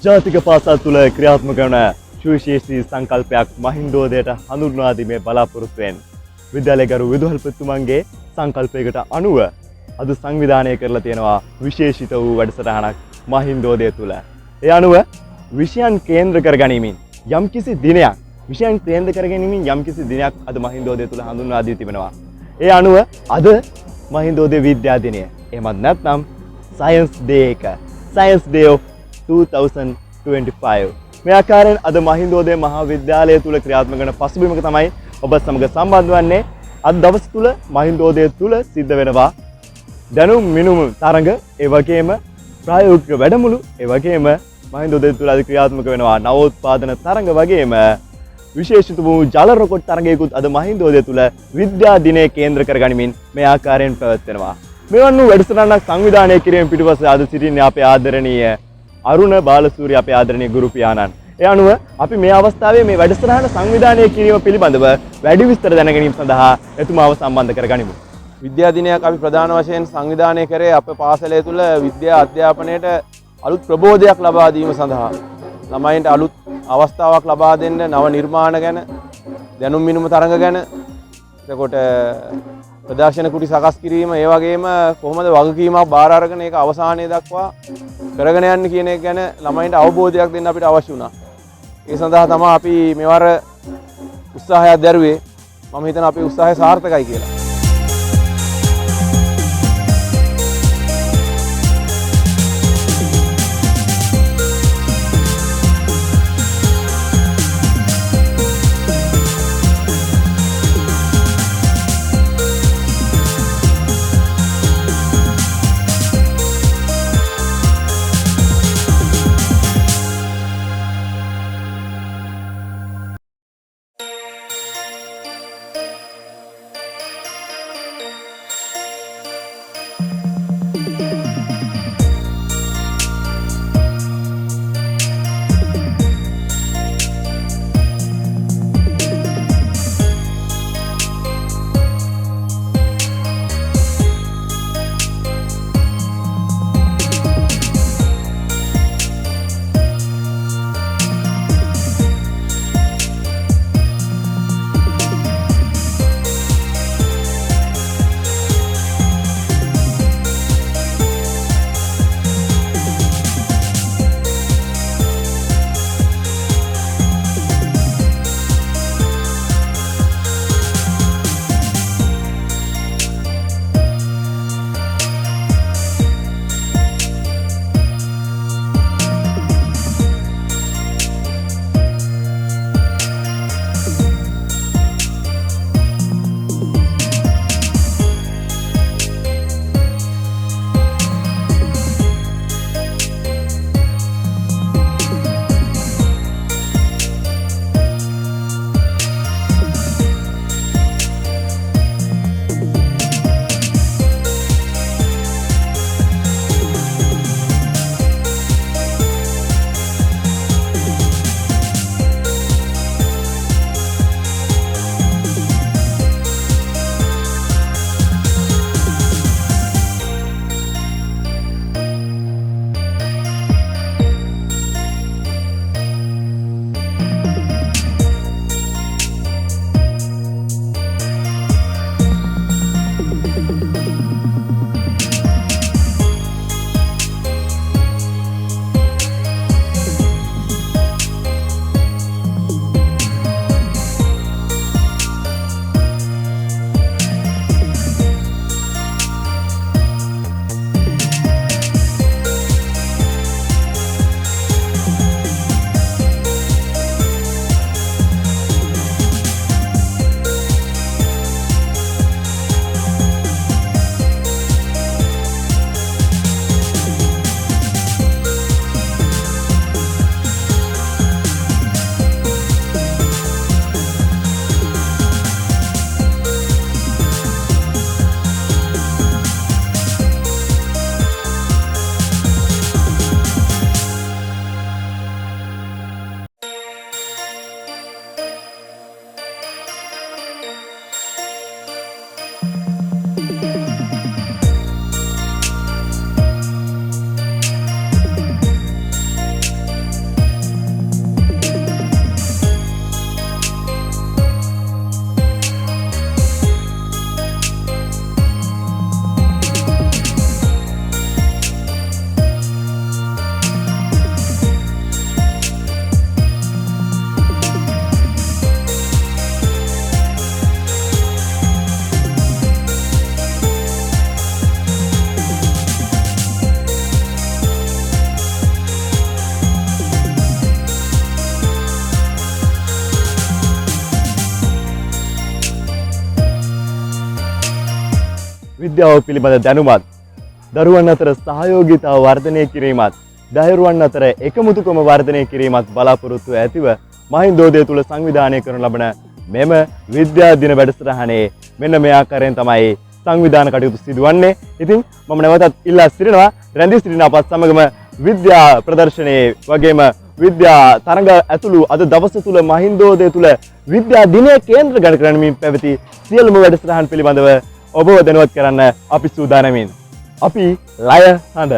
ජාතික පාසල් තුළ ක්‍රියාත්මක වන සුවිශේෂී සංකල්පයක් මහින්දෝදයට හඳුන්වා දීමේ බලාපොරොත්තුවෙන් විද්‍යාලයේගරු විදුහල්පතිතුමන්ගේ සංකල්පයකට අනුව අද සංවිධානය කරලා තියෙනවා විශේෂිත වූ වැඩසටහනක් මහින්දෝදය තුළ. ඒ අනුව විෂයන් කේන්ද්‍ර කර ගැනීමෙන් යම්කිසි දිනයක් විෂයන් කේන්ද්‍ර කර ගැනීමෙන් යම්කිසි දිනයක් අද මහින්දෝදය තුළ හඳුන්වා දී තිබෙනවා. ඒ අනුව අද මහින්දෝදය විද්‍යා දිනය. එහෙමත් නැත්නම් Science Day එක. Science Day of 2025. මේ ආකාරයෙන් අද මහින්දෝදය මහාවිද්‍යාලය තුල ක්‍රියාත්මක වන පසුබිමක තමයි ඔබ සමග සම්බන්ධ වන්නේ. අද දවස් තුල මහින්දෝදය තුල සිද්ධ වෙනවා දැනුම් මිනුම් තරඟ, ඒ වගේම ප්‍රායෝගික වැඩමුළු, ඒ වගේම මහින්දෝදය තුල අද ක්‍රියාත්මක වෙනවා නවෝත්පාදන තරඟ වගේම විශේෂිත වූ ජල රොකට් තරඟයකුත් අද මහින්දෝදය තුල විද්‍යා දිනය කේන්ද්‍ර කරගනිමින් මේ ආකාරයෙන් පැවැත්වෙනවා. මෙවන් වූ වැඩසටහනක් සංවිධානය කිරීම පිටුපස අද සිටින්නේ අපේ ආදරණීය අරුණ බාලසූරිය, අපේ ආදරණීය ගුරු පියාණන්. ඒ අනුව අපි මේ අවස්ථාවේ මේ වැඩසටහන සංවිධානය කිරීම පිළිබඳව වැඩි විස්තර දැන ගැනීම සඳහා එතුමාව සම්බන්ධ කරගනිමු. විද්‍යා දිනයක් අපි ප්‍රධාන වශයෙන් සංවිධානය කරේ අපේ පාසලේ තුල විද්‍යා අධ්‍යාපනයට අලුත් ප්‍රබෝධයක් ලබා දීම සඳහා. ළමයින්ට අලුත් අවස්ථාවක් ලබා දෙන්න, නව නිර්මාණ ගැන, දැනුම් මිනුම තරඟ ගැන, එතකොට ප්‍රදර්ශන කුටි සකස් කිරීම, ඒ වගේම කොහොමද වගකීමක් බාර අරගෙන ඒක අවසානයේ දක්වා කරගෙන යන්න කියන එක ගැන ළමයින්ට අවබෝධයක් දෙන්න අපිට අවශ්‍ය වුණා. ඒ සඳහා තමයි අපි මෙවර උත්සාහයක් දැරුවේ. මම හිතනවා අපේ උත්සාහය සාර්ථකයි කියලා. විද්‍යාව පිළිබඳ දැනුමත්, දරුවන් අතර සහයෝගීතාව වර්ධනය කිරීමත්, දරුවන් අතර එකමුතුකම වර්ධනය කිරීමත් බලාපොරොත්තු ඇතිව මහින්දෝදය තුල සංවිධානය කරන ලබන මෙම විද්‍යා දින වැඩසටහනේ මෙන්න මේ ආකාරයෙන් තමයි සංවිධාන කටයුතු සිදුවන්නේ. ඉතින් මම නැවතත් ඉල්ලා සිටිනවා රැඳී සිටින අපත් සමගම විද්‍යා ප්‍රදර්ශනයේ වගේම විද්‍යා තරඟ ඇතුළු අද දවස තුල මහින්දෝදය තුල විද්‍යා දිනය කේන්ද්‍රගත කරමින් පැවති සියලුම වැඩසටහන් පිළිබඳව ඔබව දැනුවත් කරන්න අපි සූදානමින්. අපි ලය හඳ